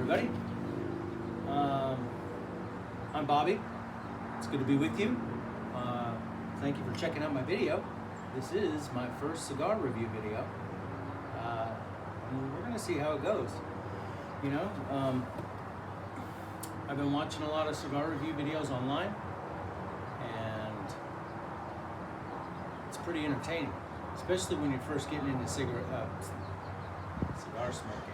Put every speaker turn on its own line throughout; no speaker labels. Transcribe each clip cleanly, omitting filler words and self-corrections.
everybody. I'm Bobby. It's good to be with you. Thank you for checking out my video. This is my first cigar review video. And we're going to see how it goes. You know, I've been watching a lot of cigar review videos online, and it's pretty entertaining, especially when you're first getting into cigar smoking.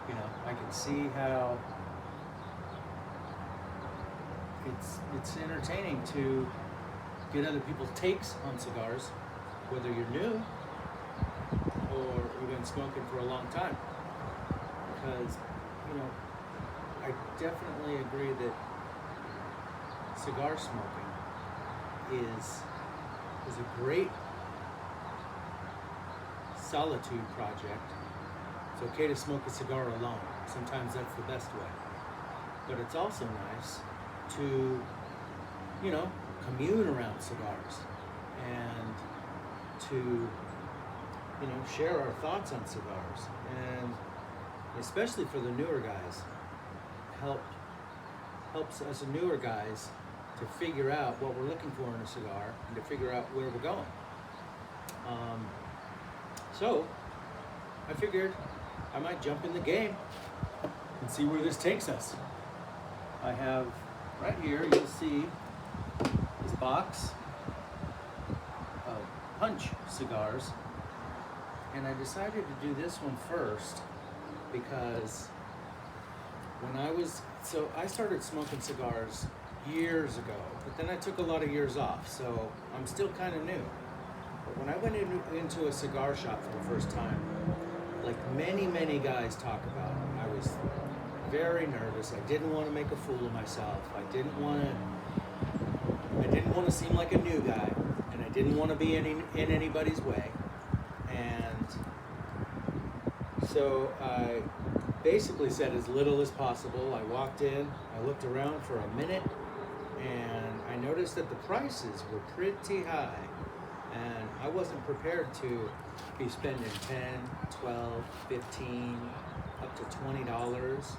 You know, I can see how it's entertaining to get other people's takes on cigars, whether you're new or you've been smoking for a long time. Because, you know, I definitely agree that cigar smoking is a great solitude project. It's okay to smoke a cigar alone. Sometimes that's the best way. But it's also nice to, you know, commune around cigars and to, you know, share our thoughts on cigars. And especially for the newer guys, helps us newer guys to figure out what we're looking for in a cigar and to figure out where we're going. So I figured I might jump in the game and see where this takes us. I have right here, you'll see this box of Punch cigars, and I decided to do this one first because I started smoking cigars years ago, but then I took a lot of years off, so I'm still kind of new. But when I went into a cigar shop for the first time, like many guys talk about, I was very nervous. I didn't want to make a fool of myself. I didn't want to seem like a new guy, and I didn't want to be in anybody's way. And so I basically said as little as possible. I walked in, I looked around for a minute, and I noticed that the prices were pretty high. And I wasn't prepared to be spending $10, $12, $15, up to $20.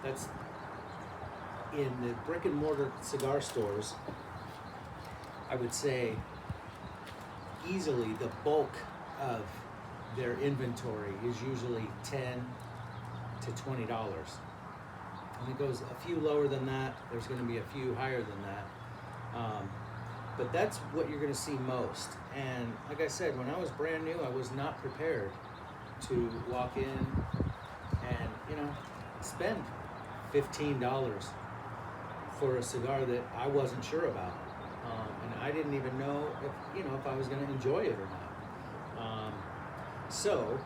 That's in the brick and mortar cigar stores. I would say easily the bulk of their inventory is usually $10 to $20. And it goes a few lower than that. There's going to be a few higher than that. But that's what you're going to see most. And like I said, when I was brand new, I was not prepared to walk in and, you know, spend $15 for a cigar that I wasn't sure about. And I didn't even know if I was going to enjoy it or not. So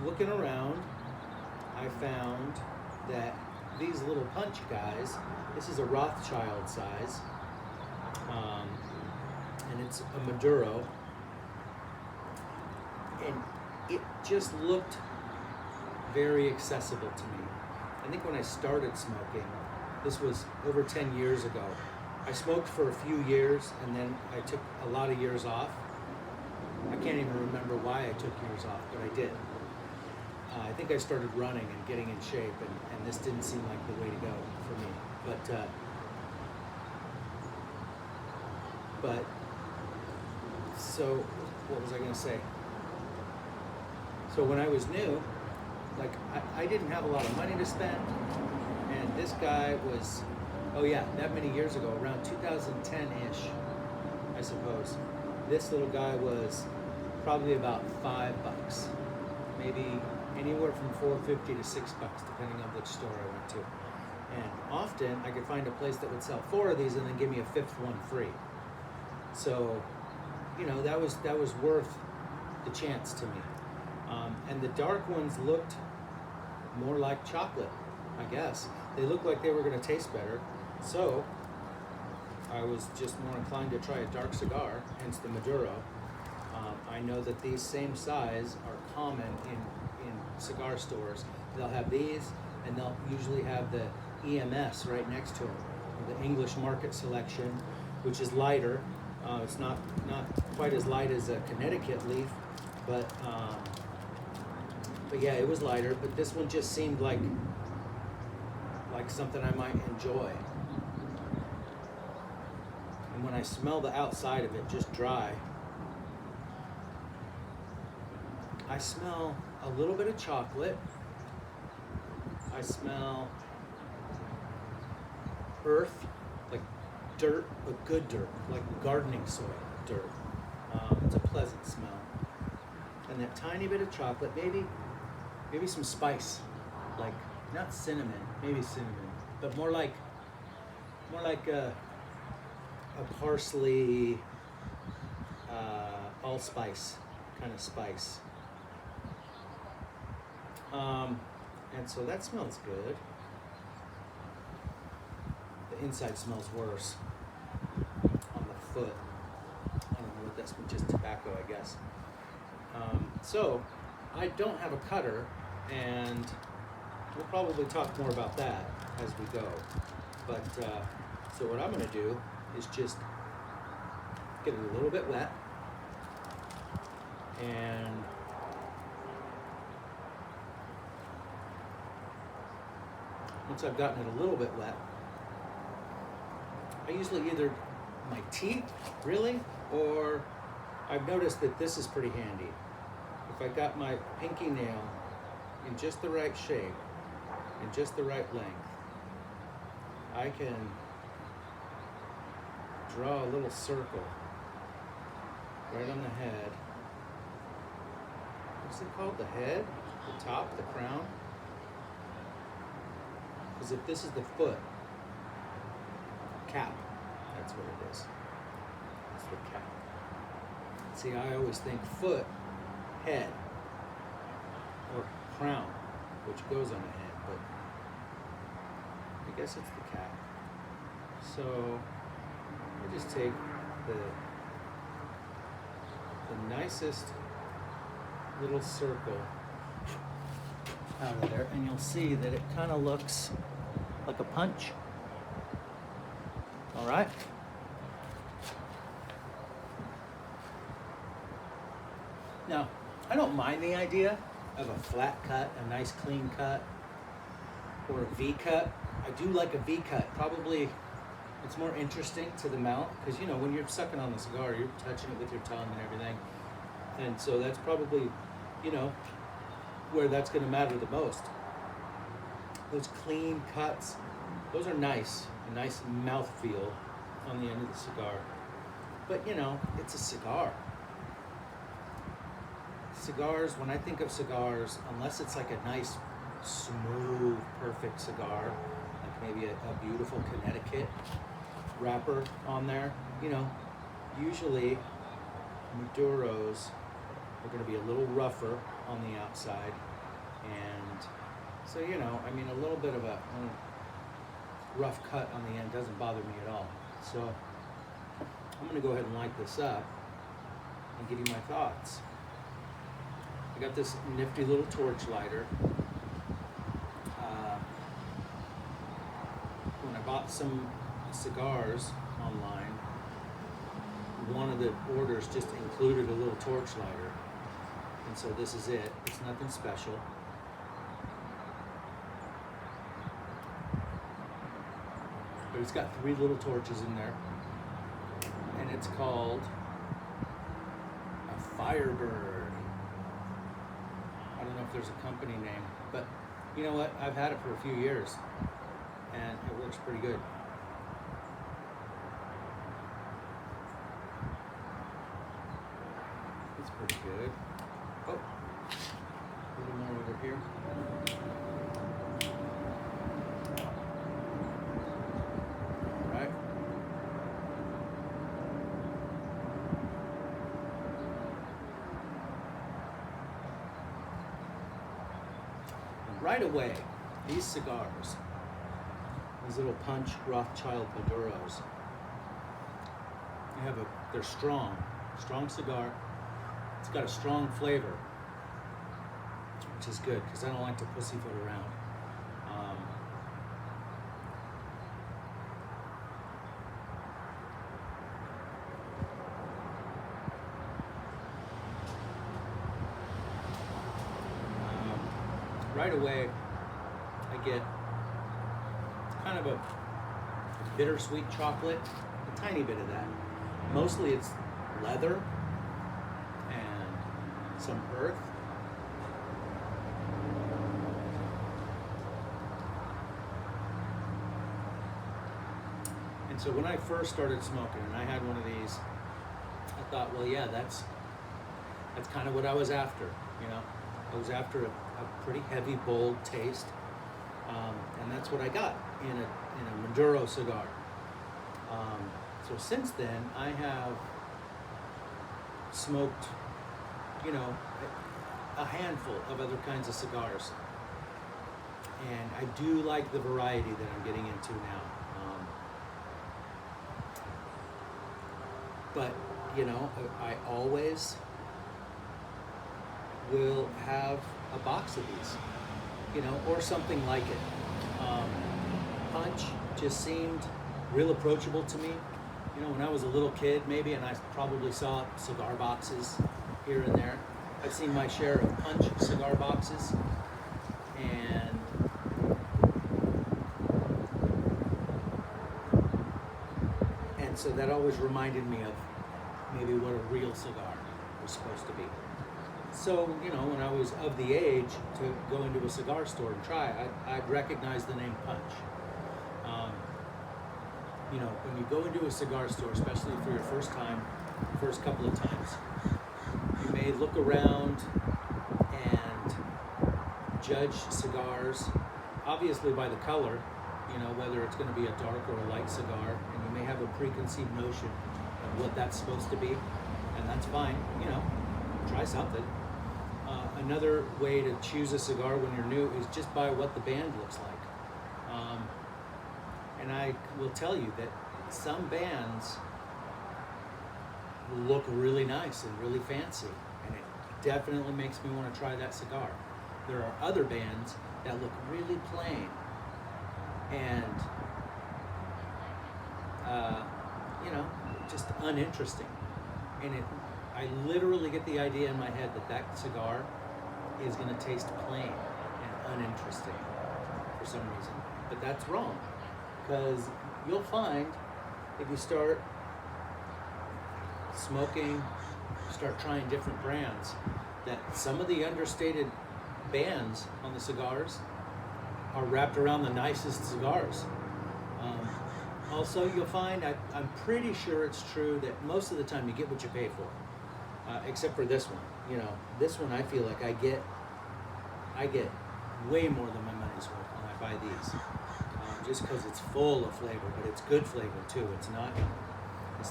looking around, I found that these little Punch guys, this is a Rothschild size, and it's a Maduro, and it just looked very accessible to me. I think when I started smoking, this was over 10 years ago. I smoked for a few years, and then I took a lot of years off. I can't even remember why I took years off, but I did. I think I started running and getting in shape, and this didn't seem like the way to go for me. But so what was I going to say? So when I was new, like I didn't have a lot of money to spend, and this guy was, that many years ago, around 2010-ish, I suppose. This little guy was probably about $5, maybe anywhere from $4.50 to $6, depending on which store I went to. And often I could find a place that would sell 4 of these and then give me a 5th one free. So, you know, that was worth the chance to me. And the dark ones looked more like chocolate, I guess. They looked like they were going to taste better. So I was just more inclined to try a dark cigar, hence the Maduro. I know that these same size are common in cigar stores. They'll have these, and they'll usually have the EMS right next to them, the English Market Selection, which is lighter. It's not quite as light as a Connecticut leaf, But yeah, it was lighter. But this one just seemed like something I might enjoy. And when I smell the outside of it, just dry, I smell a little bit of chocolate. I smell earth, like dirt, but good dirt, like gardening soil dirt. It's a pleasant smell. And that tiny bit of chocolate, maybe some spice, like not cinnamon, maybe cinnamon, but more like a parsley, allspice kind of spice. And so that smells good. The inside smells worse on the foot. I don't know what that's, just tobacco, I guess. So I don't have a cutter, and we'll probably talk more about that as we go. But so what I'm going to do is just get it a little bit wet, and once I've gotten it a little bit wet, I usually either my teeth, really, or I've noticed that this is pretty handy. If I got my pinky nail in just the right shape, in just the right length, I can draw a little circle right on the head. What's it called? The head? The top? The crown? Because if this is the foot, cap, that's what it is. It's the cap. See, I always think foot, head, or crown, which goes on the head, but I guess it's the cap. So I just take the nicest little circle out of there, and you'll see that it kind of looks like a punch. All right. Now, I don't mind the idea of a flat cut, a nice clean cut, or a V cut. I do like a V cut. Probably it's more interesting to the mouth, because you know, when you're sucking on the cigar, you're touching it with your tongue and everything. And so that's probably, you know, where that's going to matter the most. Those clean cuts, those are nice, a nice mouthfeel on the end of the cigar. But you know, it's a cigar. Cigars, when I think of cigars, unless it's like a nice, smooth, perfect cigar, like maybe a beautiful Connecticut wrapper on there, you know, usually Maduros are going to be a little rougher on the outside, and so, you know, I mean, a little bit of a rough cut on the end doesn't bother me at all. So I'm going to go ahead and light this up and give you my thoughts. I got this nifty little torch lighter. When I bought some cigars online, one of the orders just included a little torch lighter. And so this is it. It's nothing special. But it's got 3 little torches in there. And it's called a Firebird. I don't know if there's a company name, but you know what? I've had it for a few years, and it works pretty good. It's pretty good. Oh, a little more over here. All right. Right away, these cigars, these little Punch Rothschild Maduros, they're strong cigar. It's got a strong flavor, which is good because I don't like to pussyfoot around. right away I get kind of a bittersweet chocolate, a tiny bit of that. Mostly it's leather and some earth. And so when I first started smoking and I had one of these, I thought, well, yeah, that's kind of what I was after, you know. I was after a pretty heavy, bold taste, and that's what I got in a Maduro cigar. So since then, I have smoked, you know, a handful of other kinds of cigars, and I do like the variety that I'm getting into now. But you know, I always will have a box of these, you know, or something like it. Punch just seemed real approachable to me. You know, when I was a little kid, maybe, and I probably saw cigar boxes here and there. I've seen my share of Punch cigar boxes, and so that always reminded me of maybe what a real cigar was supposed to be. So, you know, when I was of the age to go into a cigar store and try, I'd recognize the name Punch. You know, when you go into a cigar store, especially for your first couple of times, you may look around and judge cigars, obviously by the color, you know, whether it's going to be a dark or a light cigar, and you may have a preconceived notion of what that's supposed to be, and that's fine, you know, try something. Another way to choose a cigar when you're new is just by what the band looks like. And I will tell you that some bands look really nice and really fancy, and it definitely makes me want to try that cigar. There are other bands that look really plain and, you know, just uninteresting. And I literally get the idea in my head that cigar is going to taste plain and uninteresting for some reason. But that's wrong, because you'll find if you start smoking, start trying different brands, that some of the understated bands on the cigars are wrapped around the nicest cigars. Also, you'll find, I'm pretty sure it's true that most of the time you get what you pay for, except for this one. You know, this one I feel like I get way more than my money's worth when I buy these, just because it's full of flavor, but it's good flavor too. It's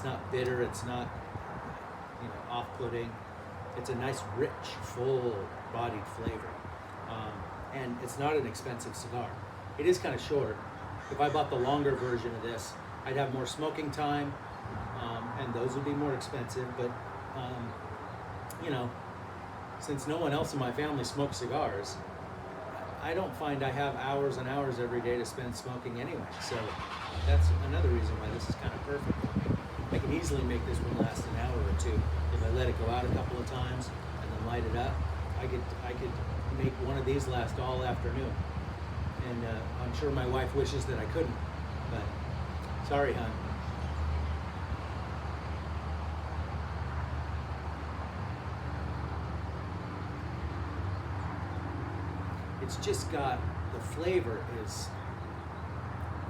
not bitter. It's not, you know, off-putting. It's a nice, rich, full-bodied flavor, and it's not an expensive cigar. It is kind of short. If I bought the longer version of this, I'd have more smoking time, and those would be more expensive. But you know, since no one else in my family smokes cigars, I don't find I have hours and hours every day to spend smoking anyway. So that's another reason why this is kind of perfect for me. I can easily make this one last an hour or two if I let it go out a couple of times and then light it up. I could make one of these last all afternoon, and I'm sure my wife wishes that I couldn't, but sorry, hon. It's just got, the flavor is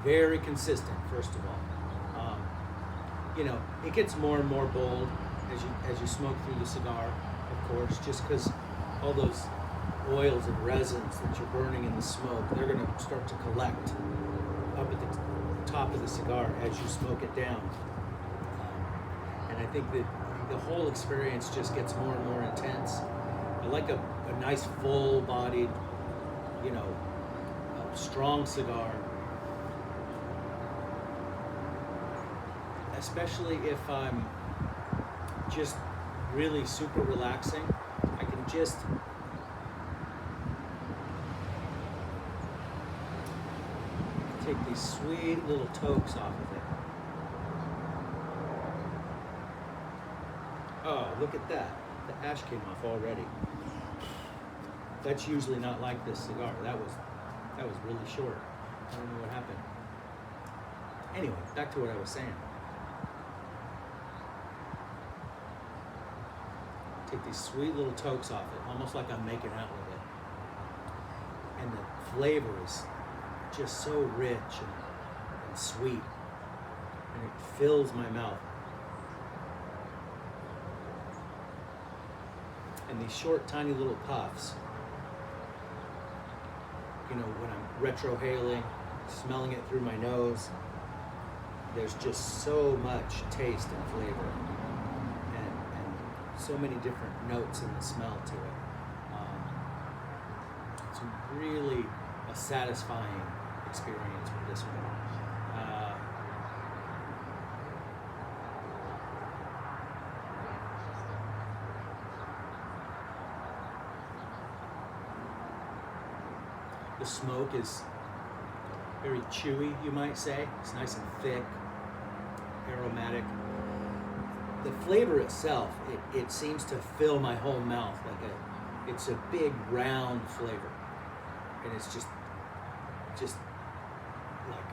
very consistent, first of all. You know, it gets more and more bold as you smoke through the cigar, of course, just because all those oils and resins that you're burning in the smoke, they're going to start to collect up at the top of the cigar as you smoke it down. And I think that the whole experience just gets more and more intense. I like a nice full-bodied, you know, strong cigar, especially if I'm just really super relaxing. I can just take these sweet little tokes off of it. Oh, look at that. The ash came off already. That's usually not like this cigar. That was really short. I don't know what happened. Anyway, back to what I was saying. Take these sweet little tokes off it, almost like I'm making out with it. And the flavor is just so rich and sweet. And it fills my mouth. And these short, tiny little puffs, you know, when I'm retrohaling, smelling it through my nose, there's just so much taste and flavor, and so many different notes in the smell to it. It's really a satisfying experience with this one. The smoke is very chewy, you might say. It's nice and thick, aromatic. The flavor itself, it seems to fill my whole mouth it's a big round flavor, and it's just like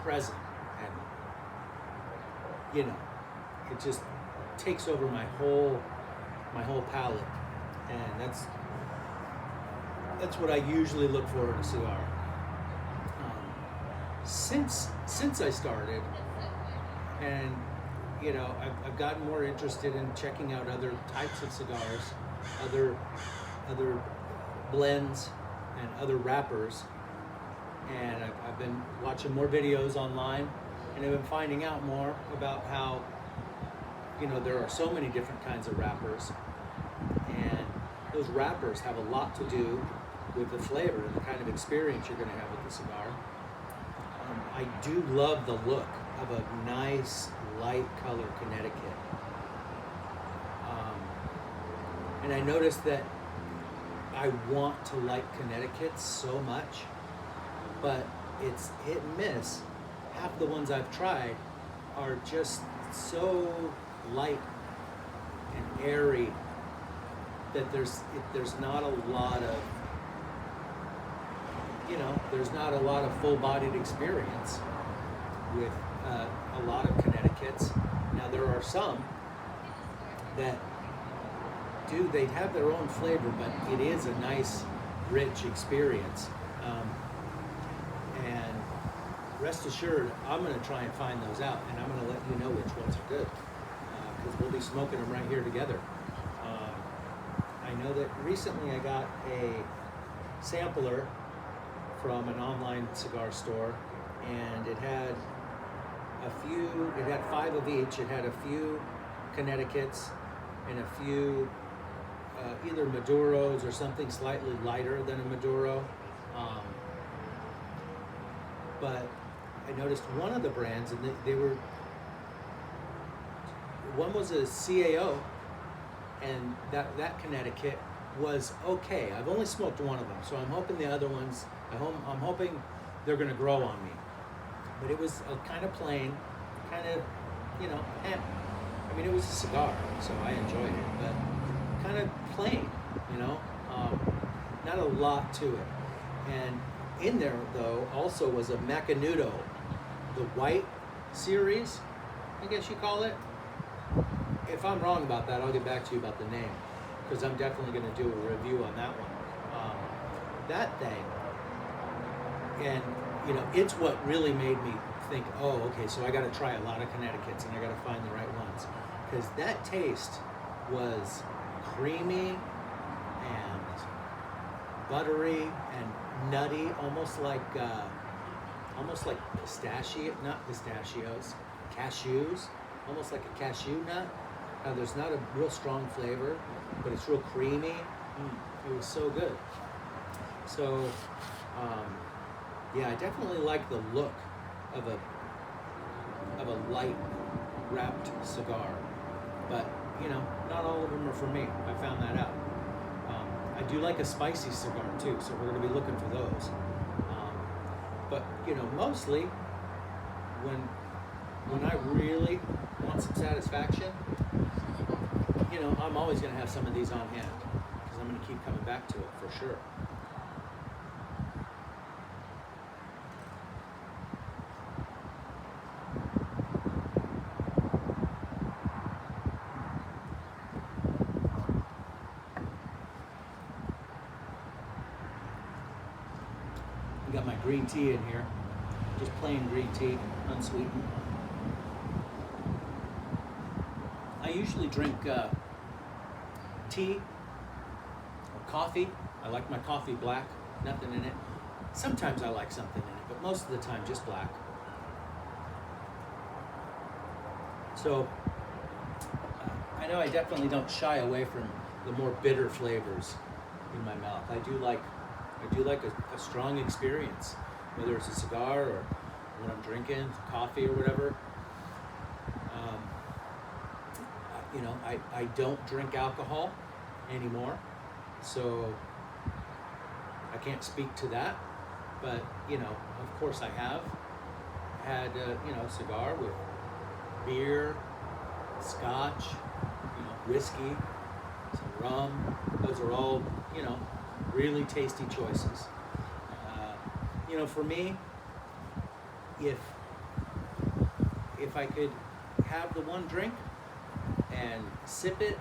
present, and you know, it just takes over my whole palate, and that's what I usually look for in a cigar. Since I started, and you know, I've gotten more interested in checking out other types of cigars, other blends, and other wrappers, and I've been watching more videos online, and I've been finding out more about how, you know, there are so many different kinds of wrappers, and those wrappers have a lot to do with the flavor and the kind of experience you're going to have with the cigar. I do love the look of a nice light color Connecticut. And I noticed that I want to like Connecticut's so much, but it's hit and miss. Half the ones I've tried are just so light and airy that there's not a lot of, you know, there's not a lot of full-bodied experience with a lot of Connecticut's. Now there are some that they have their own flavor, but it is a nice, rich experience. And rest assured, I'm going to try and find those out, and I'm going to let you know which ones are good, because we'll be smoking them right here together. I know that recently I got a sampler from an online cigar store, and it had it had 5 of each. It had a few Connecticut's and a few either Maduros or something slightly lighter than a Maduro. But I noticed one of the brands, and one was a CAO, and that Connecticut was okay. I've only smoked one of them, so I'm hoping the other ones, I'm hoping they're going to grow on me. But it was a kind of plain, kind of, you know, I mean, it was a cigar, so I enjoyed it, but kind of plain, you know, not a lot to it. And in there, though, also was a Macanudo, the white series, I guess you call it. If I'm wrong about that, I'll get back to you about the name, because I'm definitely going to do a review on that one. That thing, and you know, it's what really made me think, oh, okay, so I got to try a lot of Connecticut's, and I got to find the right ones, because that taste was creamy and buttery and nutty, almost like pistachio, not pistachios, cashews, almost like a cashew nut. Now, there's not a real strong flavor, but it's real creamy. It was so good. So, yeah, I definitely like the look of a light wrapped cigar, but you know, not all of them are for me. I found that out. I do like a spicy cigar too, so we're going to be looking for those. But you know, mostly when I really want some satisfaction, you know, I'm always going to have some of these on hand, because I'm going to keep coming back to it for sure. I got my green tea in here, just plain green tea, unsweetened. I usually drink tea or coffee. I like my coffee black, nothing in it. Sometimes I like something in it, but most of the time just black. So I know I definitely don't shy away from the more bitter flavors in my mouth. I do like a strong experience, whether it's a cigar or when I'm drinking coffee or whatever. I don't drink alcohol anymore, so I can't speak to that. But of course, I have had a cigar with beer, scotch, whiskey, some rum. Those are all really tasty choices. For me, if I could have the one drink and sip it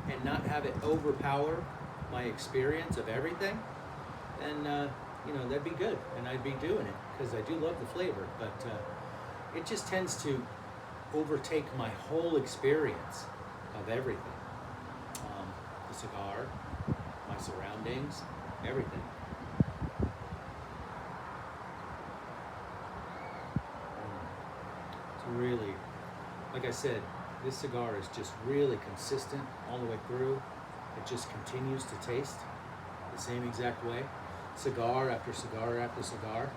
and not have it overpower my experience of everything, then that'd be good, and I'd be doing it because I do love the flavor. But it just tends to overtake my whole experience of everything. The cigar, my surroundings, everything. It's really, like I said, this cigar is just really consistent all the way through. It just continues to taste the same exact way. Cigar after cigar after cigar.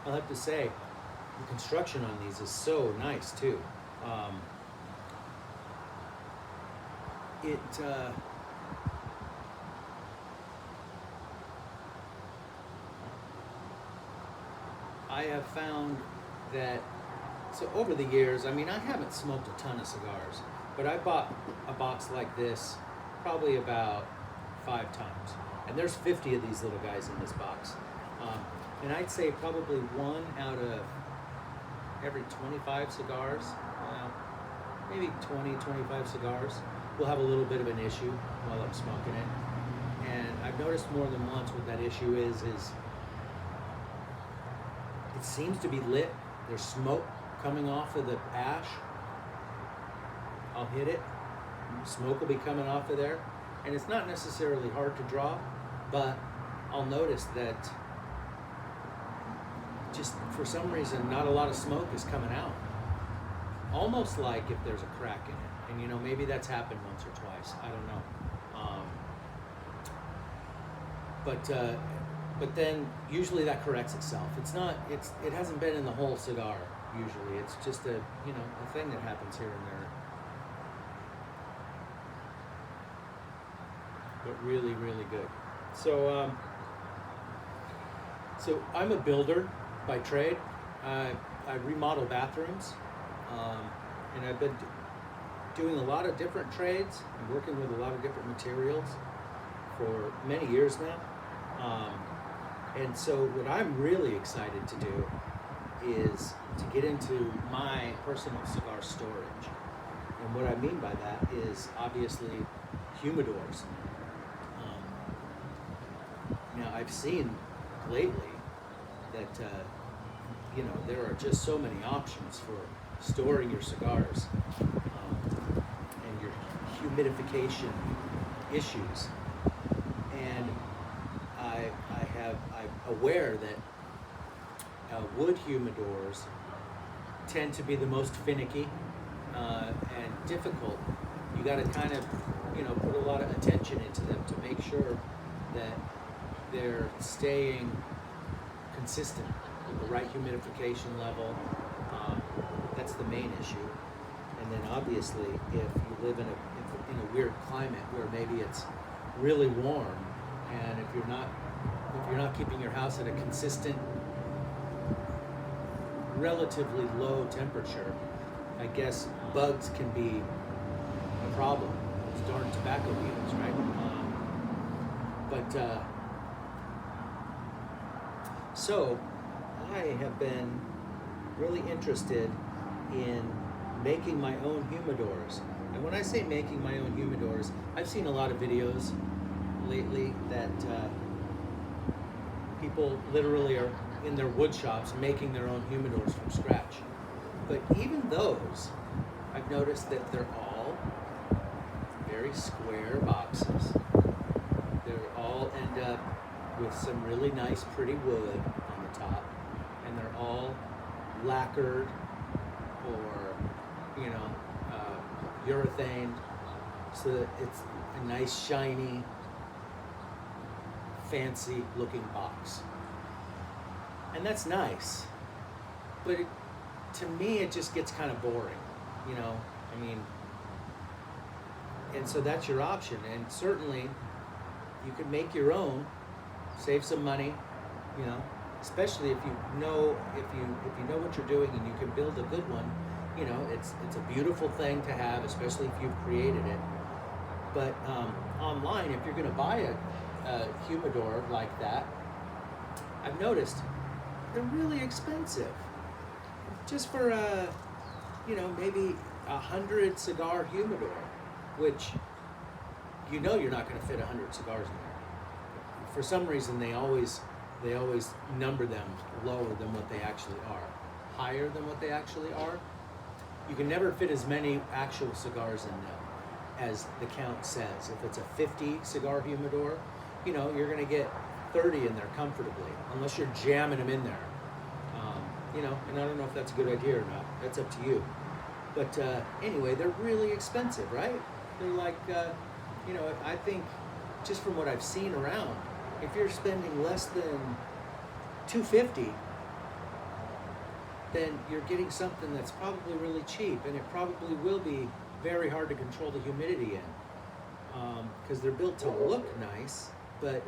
I'll have to say, the construction on these is so nice too. I have found that, so over the years, I haven't smoked a ton of cigars, but I bought a box like this probably about 5 times. And there's 50 of these little guys in this box. And I'd say probably one out of every 25 cigars, maybe 20, 25 cigars, will have a little bit of an issue while I'm smoking it. And I've noticed more than once what that issue is it seems to be lit. There's smoke coming off of the ash. I'll hit it, smoke will be coming off of there. And it's not necessarily hard to draw, but I'll notice that just for some reason, not a lot of smoke is coming out. Almost like if there's a crack in it. And maybe that's happened once or twice, I don't know. But then usually that corrects itself. It hasn't been in the whole cigar usually. It's just a thing that happens here and there. But really, really good. So I'm a builder by trade. I remodel bathrooms, and I've been doing a lot of different trades and working with a lot of different materials for many years now. And so what I'm really excited to do is to get into my personal cigar storage. And what I mean by that is obviously humidors. Now I've seen lately that there are just so many options for storing your cigars and your humidification issues. And I'm aware that wood humidors tend to be the most finicky and difficult. You got to kind of put a lot of attention into them to make sure that they're staying consistent with the right humidification level. That's the main issue. And then obviously, if you live in a weird climate where maybe it's really warm, and if you're not keeping your house at a consistent, relatively low temperature, I guess bugs can be a problem. Those darn tobacco beetles, right? But so I have been really interested in making my own humidors. And when I say making my own humidors, I've seen a lot of videos lately that people literally are in their wood shops making their own humidors from scratch. But even those, I've noticed that they're all very square boxes. They all end up with some really nice, pretty wood on the top, and they're all lacquered or, you know, urethane, so that it's a nice, shiny, fancy-looking box. And that's nice, but to me, it just gets kind of boring, you know. I mean, and so that's your option, and certainly you could make your own, save some money, you know, especially if you know what you're doing and you can build a good one. You know, it's a beautiful thing to have, especially if you've created it. But online, if you're going to buy a humidor like that, I've noticed they're really expensive. Just for maybe 100 cigar humidor, which you know you're not going to fit 100 cigars in there. For some reason, they always number them lower than what they actually are, higher than what they actually are. You can never fit as many actual cigars in them as the count says. If it's a 50 cigar humidor, you know, you're going to get 30 in there comfortably, unless you're jamming them in there. You know, and I don't know if that's a good idea or not. That's up to you. But anyway, they're really expensive, right? They're like, you know, I think just from what I've seen around, if you're spending less than $250, then you're getting something that's probably really cheap, and it probably will be very hard to control the humidity in, because they're built to look nice, but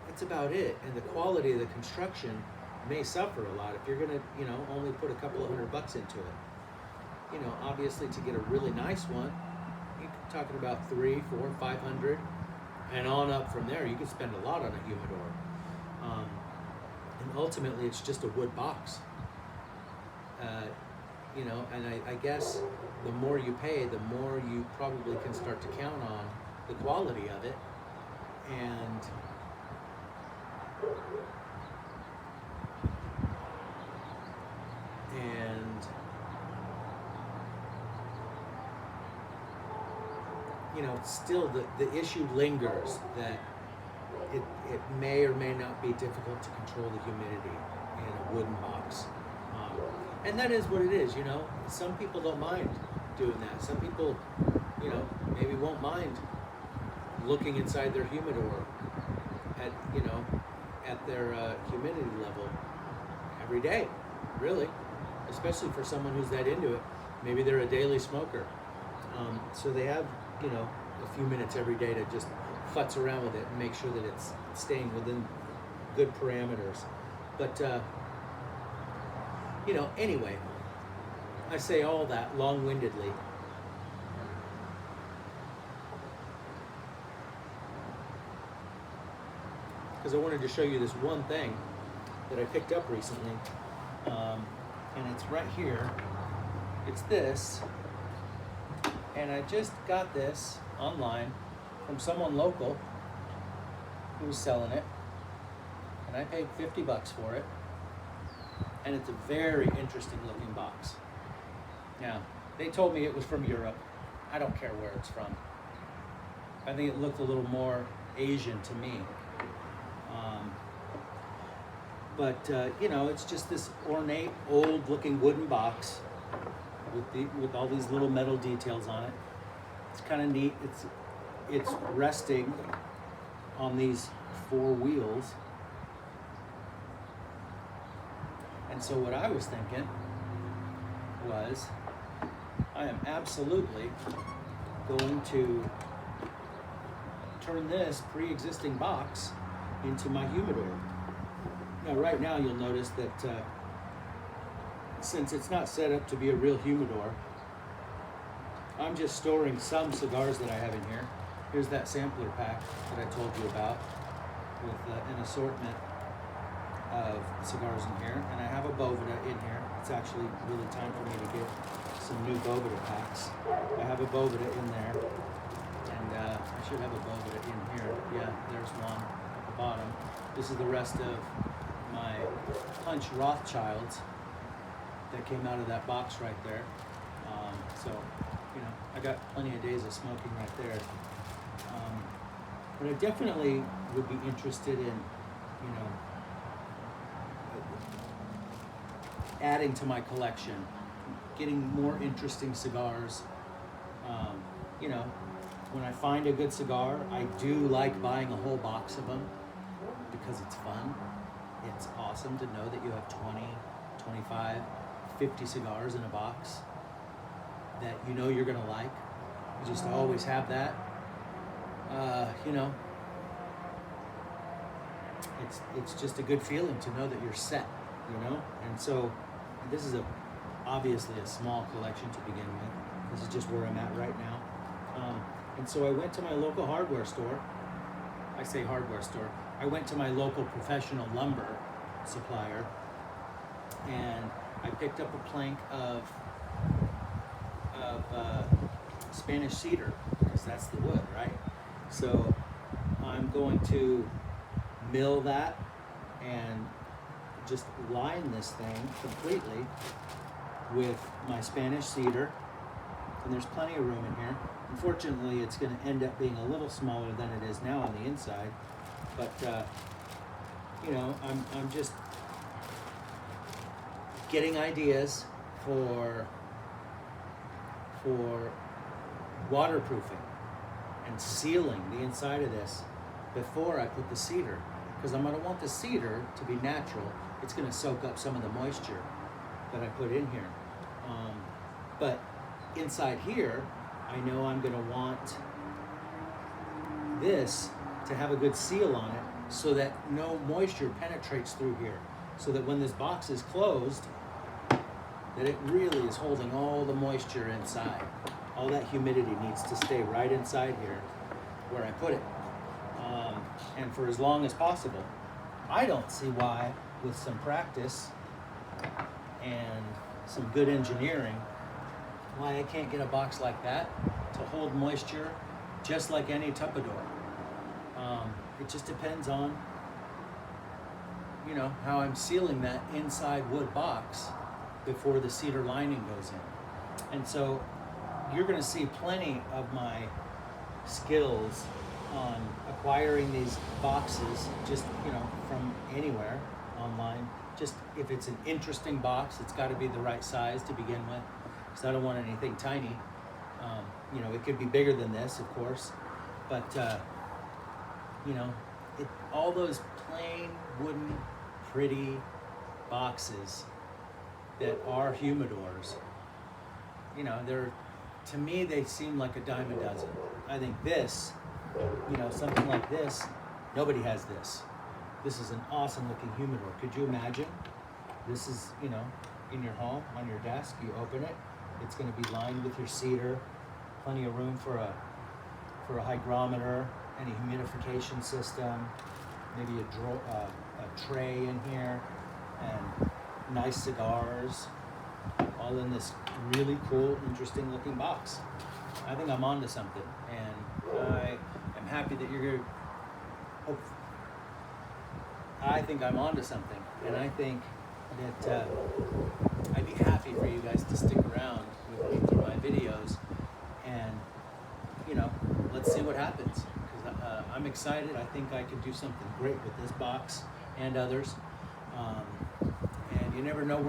that's about it. And the quality of the construction may suffer a lot if you're gonna, you know, only put a couple of $100 into it. You know, obviously to get a really nice one, you're talking about $300, $400, $500, and on up from there. You can spend a lot on a humidor, and ultimately it's just a wood box. You know, and I guess the more you pay, the more you probably can start to count on the quality of it. And you know, still the issue lingers that it may or may not be difficult to control the humidity in a wooden box. And that is what it is, you know. Some people don't mind doing that. Some people, you know, maybe won't mind looking inside their humidor at, you know, at their humidity level every day, really, especially for someone who's that into it. Maybe they're a daily smoker, so they have, you know, a few minutes every day to just futz around with it and make sure that it's staying within good parameters. But you know, anyway, I say all that long-windedly because I wanted to show you this one thing that I picked up recently, and it's right here. It's this, and I just got this online from someone local who was selling it, and I paid $50 for it, and it's a very interesting looking box. Now, they told me it was from Europe. I don't care where it's from. I think it looked a little more Asian to me. But you know, it's just this ornate, old-looking wooden box with all these little metal details on it. It's kind of neat. It's resting on these 4 wheels. And so what I was thinking was, I am absolutely going to turn this pre-existing box into my humidor. Now, right now, you'll notice that since it's not set up to be a real humidor, I'm just storing some cigars that I have in here. Here's that sampler pack that I told you about. with an assortment of cigars in here, and I have a Boveda in here. It's actually really time for me to get some new Boveda packs. I have a Boveda in there, and I should have a Boveda in here. Yeah, there's one at the bottom. This is the rest of my Punch Rothschilds that came out of that box right there. So, you know, I got plenty of days of smoking right there. But I definitely would be interested in, you know, adding to my collection, getting more interesting cigars. You know, when I find a good cigar, I do like buying a whole box of them because it's fun. It's awesome to know that you have 20, 25, 50 cigars in a box that you know you're gonna like. You just always have that. You know, it's just a good feeling to know that you're set, you know? And so this is obviously a small collection to begin with. This is just where I'm at right now. And so I went to my local hardware store. I say hardware store. I went to my local professional lumber supplier, and I picked up a plank of Spanish cedar, because that's the wood, right? So I'm going to mill that and just line this thing completely with my Spanish cedar, and there's plenty of room in here. Unfortunately, it's going to end up being a little smaller than it is now on the inside, but you know, I'm just getting ideas for waterproofing and sealing the inside of this before I put the cedar, because I'm going to want the cedar to be natural. It's going to soak up some of the moisture that I put in here. But inside here, I know I'm going to want this to have a good seal on it so that no moisture penetrates through here, so that when this box is closed, that it really is holding all the moisture inside. All that humidity needs to stay right inside here where I put it, and for as long as possible. I don't see why, with some practice and some good engineering, why I can't get a box like that to hold moisture just like any Tupperware. It just depends on, you know, how I'm sealing that inside wood box before the cedar lining goes in. And so you're going to see plenty of my skills on acquiring these boxes, just, you know, from anywhere online. Just if it's an interesting box, it's got to be the right size to begin with, because I don't want anything tiny. You know, it could be bigger than this, of course, but you know, all those plain wooden, pretty boxes that are humidors, you know, to me, they seem like a dime a dozen. I think this, you know, something like this, nobody has this. This is an awesome looking humidor. Could you imagine? This is, you know, in your home, on your desk, you open it, it's going to be lined with your cedar, plenty of room for a hygrometer, any humidification system, maybe a tray in here, and nice cigars, all in this really cool, interesting looking box. I think I'm onto something, and I am happy that you're here. I think I'm onto something, and I think that I'd be happy for you guys to stick around with me through my videos, and, you know, let's see what happens, because I'm excited. I think I could do something great with this box and others, and you never know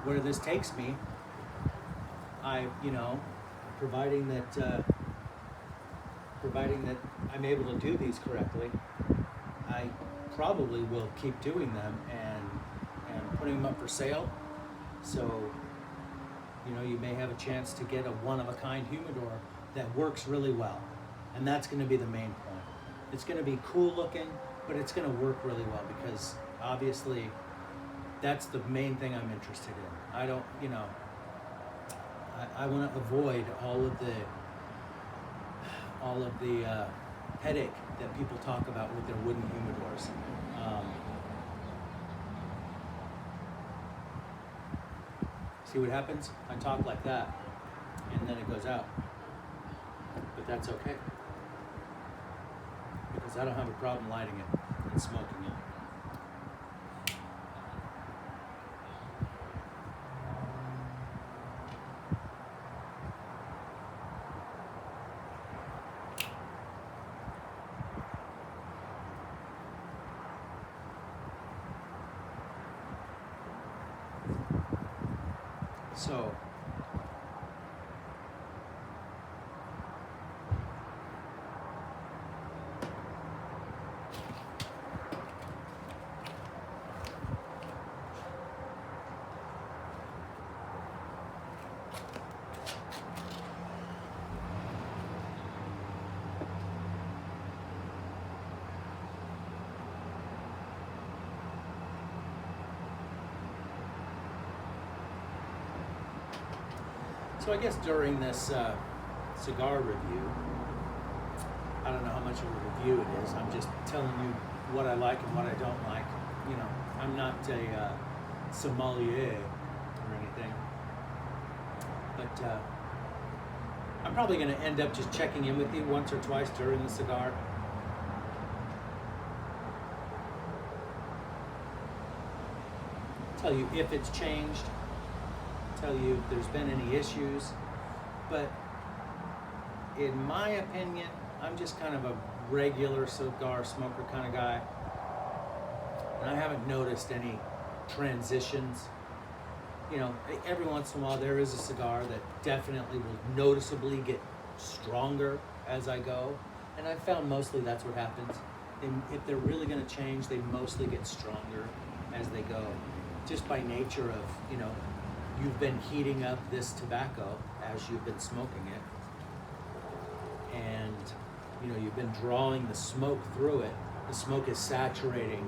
where this takes me. You know, providing that I'm able to do these correctly, I probably will keep doing them and putting them up for sale. So, you know, you may have a chance to get a one-of-a-kind humidor that works really well, and that's going to be the main point. It's going to be cool looking, but it's going to work really well, because obviously that's the main thing I'm interested in. I don't, you know, I want to avoid all of the headache that people talk about with their wooden humidors. See what happens? I talk like that, and then it goes out. But that's okay, because I don't have a problem lighting it and smoking it. So, I guess during this cigar review, I don't know how much of a review it is. I'm just telling you what I like and what I don't like. You know, I'm not a sommelier or anything, but I'm probably going to end up just checking in with you once or twice during the cigar. Tell you if it's changed. Tell you if there's been any issues, but in my opinion, I'm just kind of a regular cigar smoker kind of guy, and I haven't noticed any transitions. You know, every once in a while there is a cigar that definitely will noticeably get stronger as I go, and I've found mostly that's what happens. And if they're really going to change, they mostly get stronger as they go, just by nature of, you know, you've been heating up this tobacco as you've been smoking it, and you know, you've been drawing the smoke through it. The smoke is saturating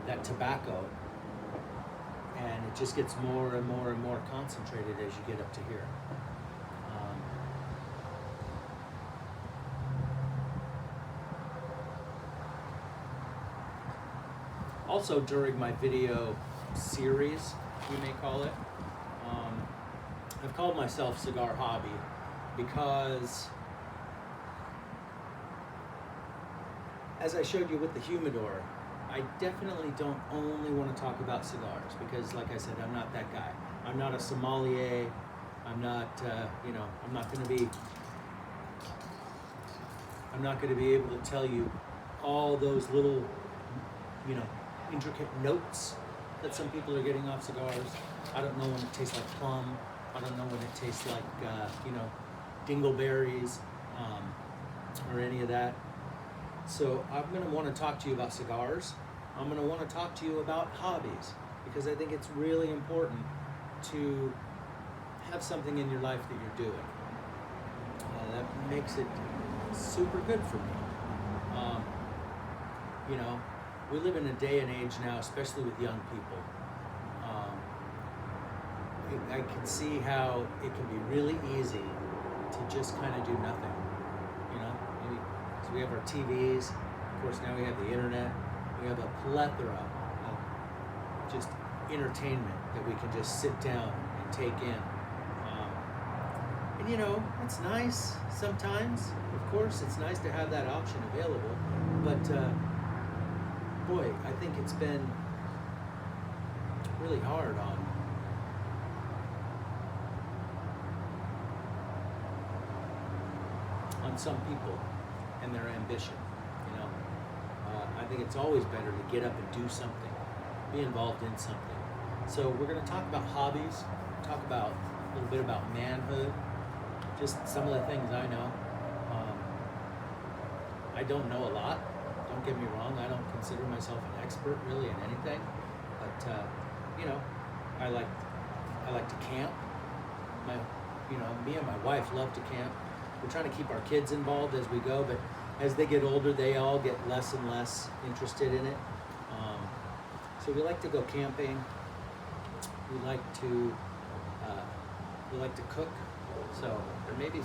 that tobacco, and it just gets more and more and more concentrated as you get up to here. Also, during my video series, you may call it, I've called myself Cigar Hobby because, as I showed you with the humidor, I definitely don't only want to talk about cigars because, like I said, I'm not that guy. I'm not a sommelier. I'm not, you know, I'm not going to be able to tell you all those little, you know, intricate notes that some people are getting off cigars. I don't know when it tastes like plum. I don't know when it tastes like, you know, dingleberries, or any of that. So I'm going to want to talk to you about cigars. I'm going to want to talk to you about hobbies, because I think it's really important to have something in your life that you're doing. That makes it super good for me. You know, we live in a day and age now, especially with young people. I can see how it can be really easy to just kind of do nothing. You know, maybe so we have our TVs. Of course, now we have the internet. We have a plethora of just entertainment that we can just sit down and take in. And you know, it's nice sometimes. Of course, it's nice to have that option available. But boy, I think it's been really hard on some people and their ambition. You know, I think it's always better to get up and do something, be involved in something. So we're going to talk about hobbies, talk about a little bit about manhood, just some of the things I know. I don't know a lot. Don't get me wrong. I don't consider myself an expert really in anything, but you know, I like to camp. Me and my wife love to camp. We're trying to keep our kids involved as we go, but as they get older, they all get less and less interested in it. So we like to go camping. We like to cook. So there may be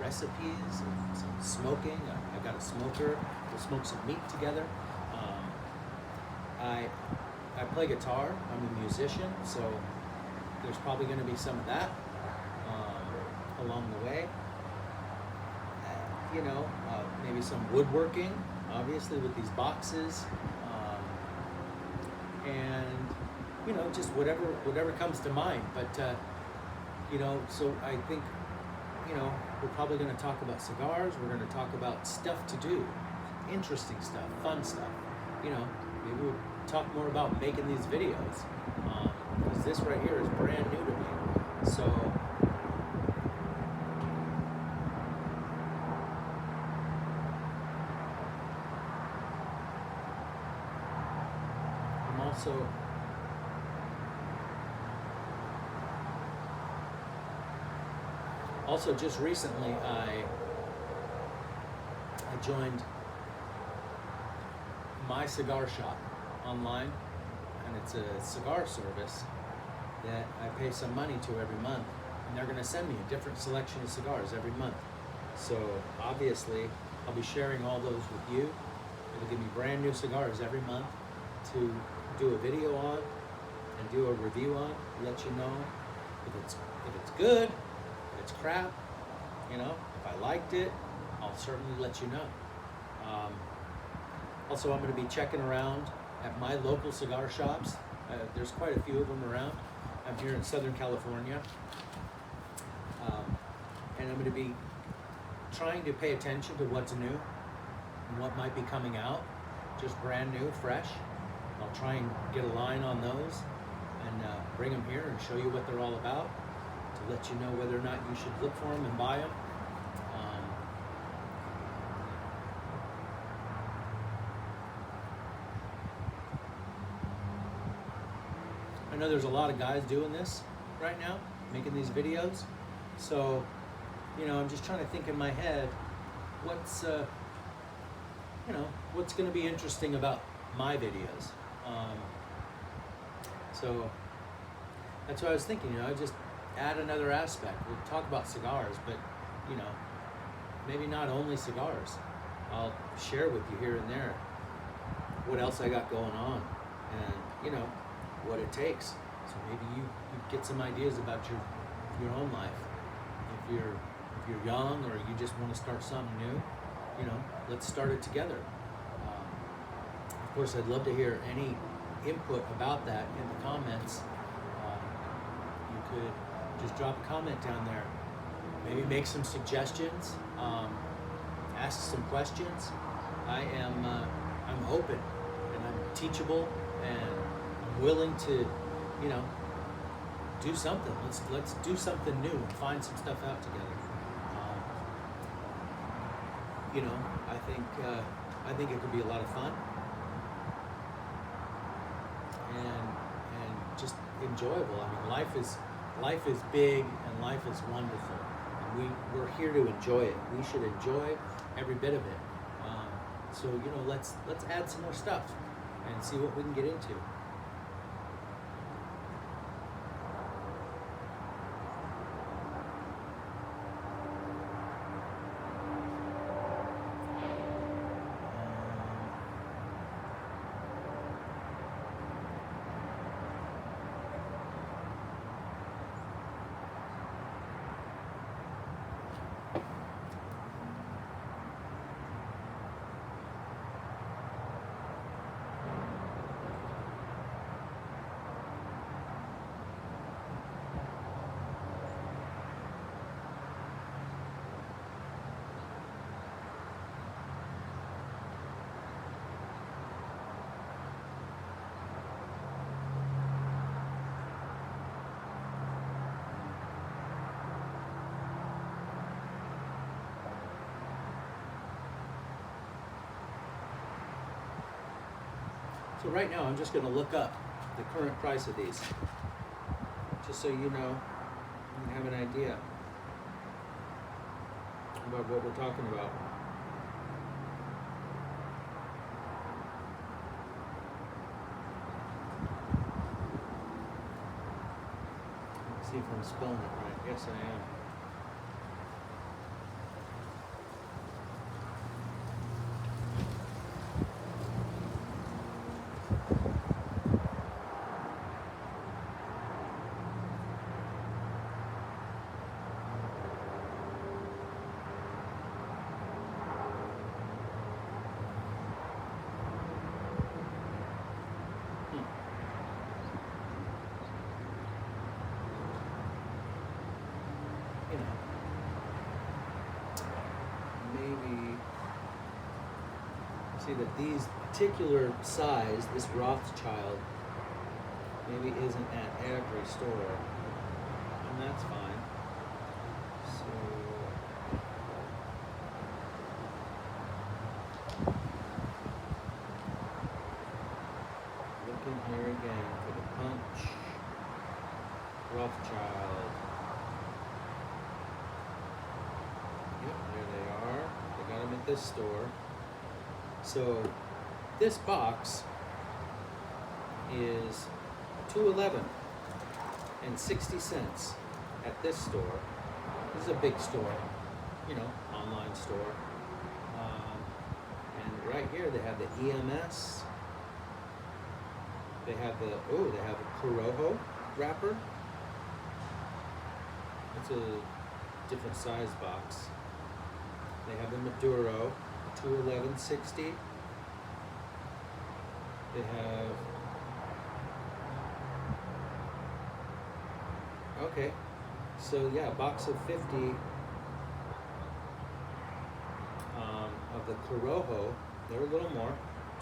recipes, and some smoking. I got a smoker. We'll smoke some meat together. I play guitar. I'm a musician, so there's probably going to be some of that along the way. Maybe some woodworking, obviously with these boxes, and just whatever comes to mind. But so I think we're probably going to talk about cigars. We're going to talk about stuff to do, interesting stuff, fun stuff. Maybe we'll talk more about making these videos, because this right here is brand new to me. So I'm also just recently I joined my cigar shop online, and it's a cigar service that I pay some money to every month, and they're going to send me a different selection of cigars every month. So obviously I'll be sharing all those with you. It'll give me brand new cigars every month to do a video on and do a review on, let you know if it's good, if it's crap. If I liked it, I'll certainly let you know. Also, I'm going to be checking around at my local cigar shops. There's quite a few of them around. I'm here in Southern California. And I'm going to be trying to pay attention to what's new and what might be coming out, just brand new, fresh. I'll try and get a line on those and bring them here and show you what they're all about, to let you know whether or not you should look for them and buy them. I know there's a lot of guys doing this right now, making these videos. So, I'm just trying to think in my head, what's going to be interesting about my videos. So that's what I was thinking. Just add another aspect. We'll talk about cigars, but maybe not only cigars. I'll share with you here and there what else I got going on, and what it takes. So maybe you get some ideas about your own life. If you're young, or you just want to start something new, let's start it together. Of course, I'd love to hear any input about that in the comments. You could just drop a comment down there. Maybe make some suggestions. Ask some questions. I'm open, and I'm teachable, and I'm willing to, do something. Let's do something new and find some stuff out together. I think it could be a lot of fun, and just enjoyable. I mean, life is big, and life is wonderful, and we're here to enjoy it. We should enjoy every bit of it. So let's add some more stuff and see what we can get into. So right now, I'm just going to look up the current price of these, just so you have an idea about what we're talking about. Let's see if I'm spelling it right. Yes, I am. see that these particular size, this Rothschild, maybe isn't at every store, and that's fine. So looking here again for the Punch Rothschild. Yep, there they are. They got them at this store. So this box is $2.11 and 60 cents at this store. This is a big store, you know, online store. And right here they have the EMS. They have the they have a Corojo wrapper. It's a different size box. They have the Maduro, $211.60. They have so yeah, a box of 50 of the Corojo. They're a little more,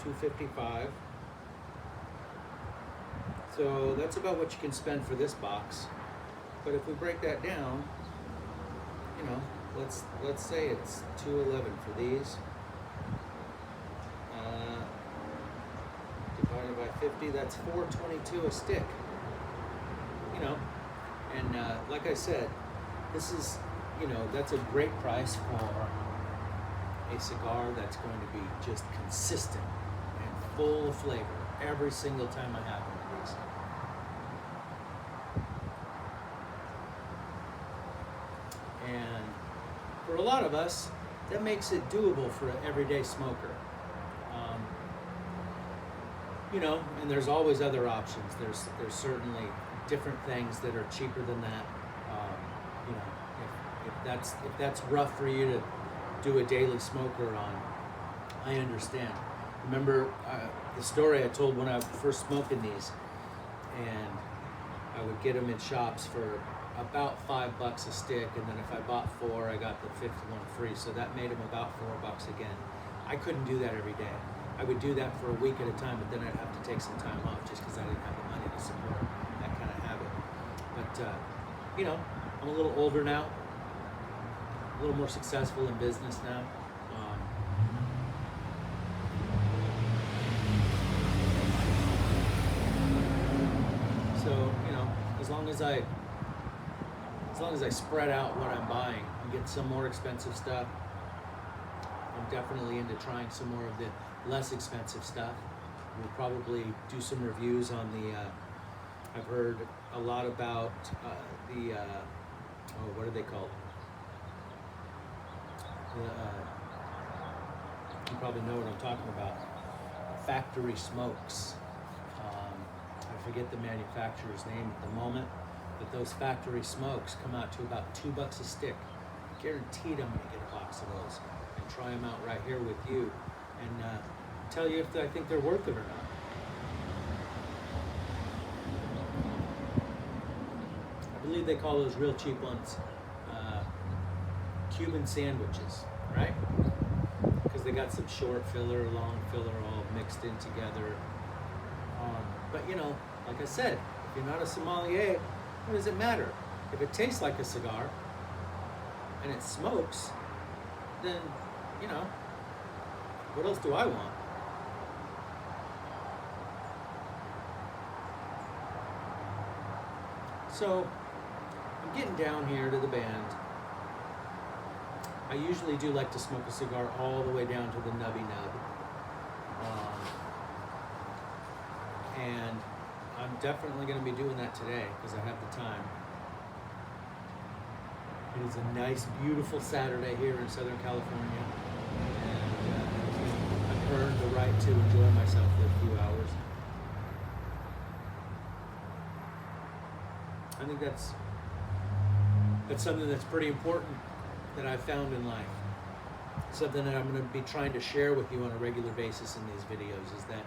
$2.55. So that's about what you can spend for this box. But if we break that down, you know, let's say it's $2.11 for these. Divided by 50, that's $4.22 a stick. You know, and like I said, this is, you know, that's a great price for a cigar that's going to be just consistent and full of flavor every single time I have one of these. And for a lot of us, that makes it doable for an everyday smoker. You know, and there's always other options. There's certainly different things that are cheaper than that. You know, if that's rough for you to do a daily smoker on, I understand. Remember the story I told when I was first smoking these, and I would get them in shops for about $5 a stick, and then if I bought 4, I got the 5th one free, so that made them about $4 again. I couldn't do that every day. I would do that for a week at a time, but then I'd have to take some time off just because I didn't have the money to support that kind of habit. But, you know, I'm a little older now, a little more successful in business now. So, you know, as long as I spread out what I'm buying and get some more expensive stuff, I'm definitely into trying some more of the less expensive stuff. We'll probably do some reviews on the, I've heard a lot about what are they called? You probably know what I'm talking about. Factory smokes. I forget the manufacturer's name at the moment, but those factory smokes come out to about $2 a stick. Guaranteed I'm gonna get a box of those and try them out right here with you and tell you if I think they're worth it or not. I believe they call those real cheap ones Cuban sandwiches, right? Because they got some short filler, long filler all mixed in together. But you know, like I said, if you're not a sommelier, what does it matter? If it tastes like a cigar and it smokes, then, you know, what else do I want? So, I'm getting down here to the band. I usually do like to smoke a cigar all the way down to the nubby nub. And I'm definitely going to be doing that today because I have the time. It is a nice, beautiful Saturday here in Southern California, and I've earned the right to enjoy myself for a few hours. I think that's something that's pretty important that I've found in life. Something that I'm going to be trying to share with you on a regular basis in these videos is that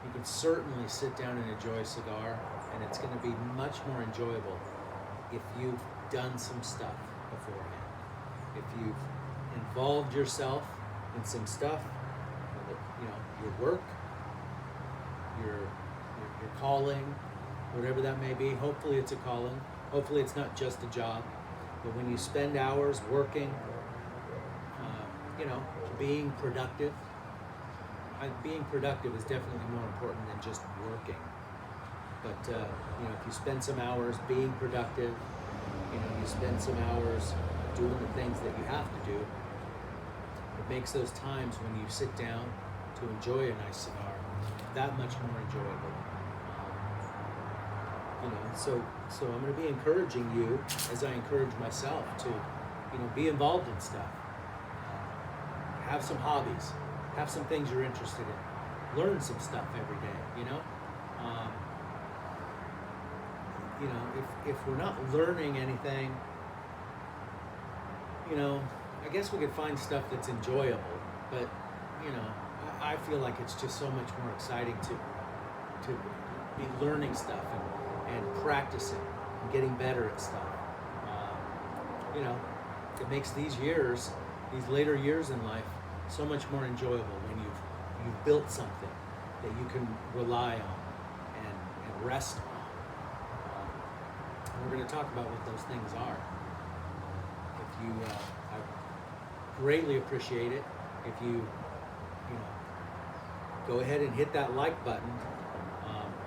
you can certainly sit down and enjoy a cigar, and it's going to be much more enjoyable if you've done some stuff beforehand. If you've involved yourself in some stuff, you know, your work, your calling, whatever that may be. Hopefully it's a calling. Hopefully it's not just a job. But when you spend hours working, being productive, being productive is definitely more important than just working. But if you spend some hours being productive, you spend some hours doing the things that you have to do, it makes those times when you sit down to enjoy a nice cigar that much more enjoyable. So I'm going to be encouraging you, as I encourage myself, to be involved in stuff. Have some hobbies. Have some things you're interested in. Learn some stuff every day. If we're not learning anything, I guess we could find stuff that's enjoyable. But I feel like it's just so much more exciting to be learning stuff and practicing and getting better at stuff. It makes these later years in life, so much more enjoyable when you've built something that you can rely on and rest on. We're going to talk about what those things are. I greatly appreciate it if you go ahead and hit that like button.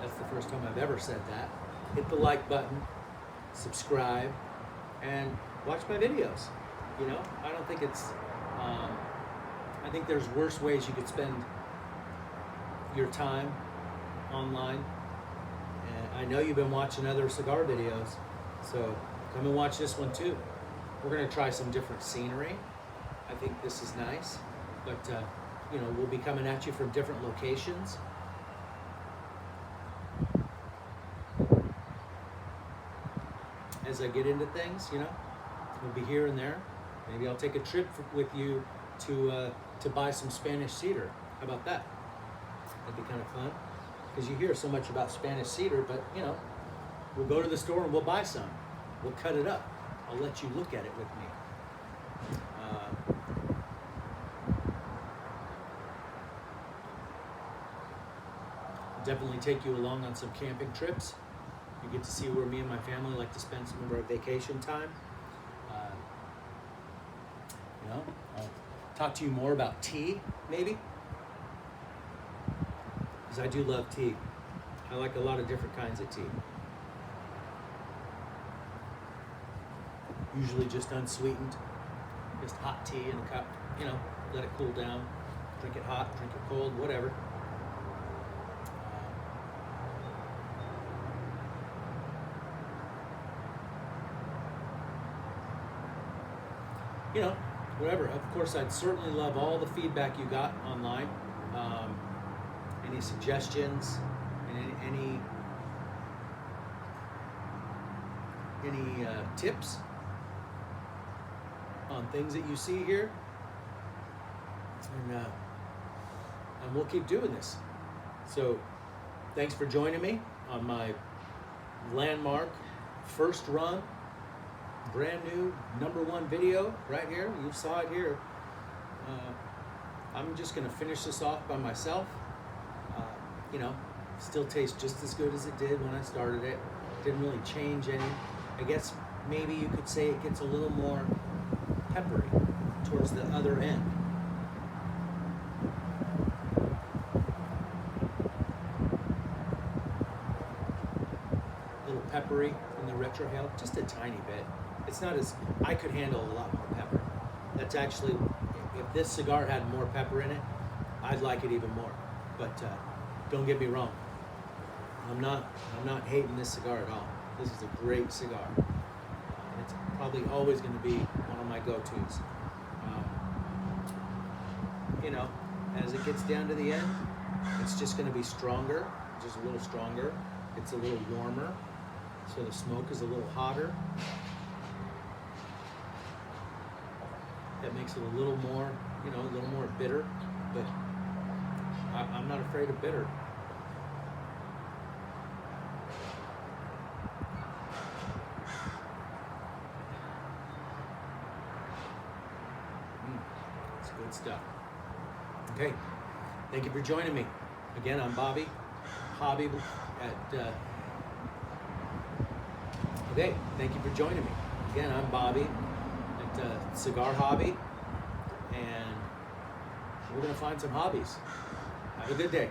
That's the first time I've ever said that. Hit the like button, subscribe, and watch my videos. I don't think it's. I think there's worse ways you could spend your time online. And I know you've been watching other cigar videos, so come and watch this one too. We're going to try some different scenery. I think this is nice, but we'll be coming at you from different locations. As I get into things, we'll be here and there. Maybe I'll take a trip with you to buy some Spanish cedar. How about that? That'd be kind of fun. Because you hear so much about Spanish cedar, but we'll go to the store and we'll buy some. We'll cut it up. I'll let you look at it with me. Definitely take you along on some camping trips. You get to see where me and my family like to spend some of our vacation time. I'll talk to you more about tea, maybe. Because I do love tea. I like a lot of different kinds of tea. Usually just unsweetened, just hot tea in a cup. Let it cool down. Drink it hot, drink it cold, whatever. Whatever. Of course, I'd certainly love all the feedback you got online. Any suggestions, and any tips on things that you see here, and we'll keep doing this. So, thanks for joining me on my landmark first run. Brand new #1 video right here. You saw it here. I'm just going to finish this off by myself. Still tastes just as good as it did when I started it. Didn't really change any. I guess maybe you could say it gets a little more peppery towards the other end. A little peppery in the retrohale, just a tiny bit. It's not as, I could handle a lot more pepper. That's actually, if this cigar had more pepper in it, I'd like it even more. But don't get me wrong, I'm not hating this cigar at all. This is a great cigar. It's probably always going to be one of my go-tos. As it gets down to the end, it's just going to be stronger, just a little stronger. It's a little warmer, so the smoke is a little hotter. That makes it a little more, a little more bitter, but I'm not afraid of bitter. It's good stuff. Okay, Thank you for joining me. Again, I'm Bobby, hobby at. Okay, thank you for joining me. Again, I'm Bobby at Cigar Hobby, and we're gonna find some hobbies. Have a good day.